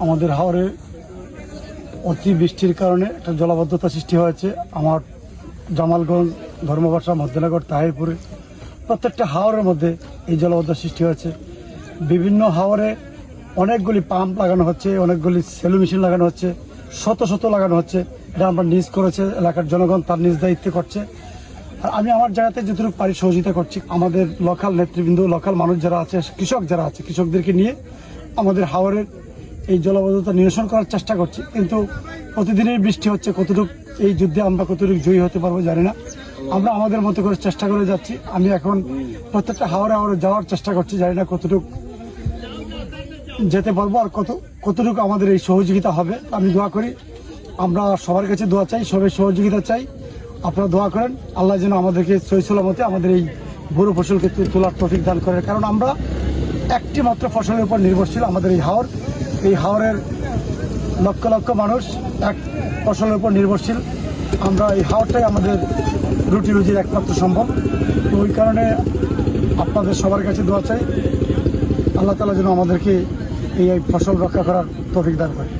আমাদের হাওরে অতি বৃষ্টির কারণে একটা জলাবদ্ধতা সৃষ্টি হয়েছে। আমার জামালগঞ্জ, ধর্মবাসা, মধ্যনগর, তাহিরপুরে প্রত্যেকটা হাওরের মধ্যে এই জলাবদ্ধতা সৃষ্টি হয়েছে। বিভিন্ন হাওরে অনেকগুলি পাম্প লাগানো হচ্ছে, অনেকগুলি সেলু মেশিন লাগানো হচ্ছে, শত শত লাগানো হচ্ছে। এটা আমরা নিজ করেছে, এলাকার জনগণ তার নিজ দায়িত্বে করছে। আর আমি আমার জায়গাতে যতটুকু পারি সহযোগিতা করছি। আমাদের লোকাল নেতৃবৃন্দ, লোকাল মানুষ যারা আছে, কৃষক যারা আছে, কৃষকদেরকে নিয়ে আমাদের হাওরের এই জলাবদ্ধতা নিরসন করার চেষ্টা করছি। কিন্তু প্রতিদিনই বৃষ্টি হচ্ছে, কতটুকু এই যুদ্ধে আমরা কতটুকু জয়ী হতে পারবো জানি না। আমরা আমাদের মতো করে চেষ্টা করে যাচ্ছি। আমি এখন প্রত্যেকটা হাওরে যাওয়ার চেষ্টা করছি, জানি না কতটুকু যেতে পারবো আর কতটুকু আমাদের এই সহযোগিতা হবে। আমি দোয়া করি, আমরা সবার কাছে দোয়া চাই, সবাই সহযোগিতা চাই। আপনারা দোয়া করেন, আল্লাহ যেন আমাদেরকে সহি সালামতে আমাদের এই বড় ফসলকে তোলার তৌফিক দান করেন। কারণ আমরা একটি মাত্র ফসলের উপর নির্ভরশীল। আমাদের এই হাওরের লক্ষ লক্ষ মানুষ এক ফসলের উপর নির্ভরশীল। আমরা এই হাওরটাই আমাদের রুটি রুজির একমাত্র সম্ভব। তো ওই কারণে আপনাদের সবার কাছে দোয়া চাই, আল্লাহ তাআলা যেন আমাদেরকে এই ফসল রক্ষা করার তৌফিক দান করে।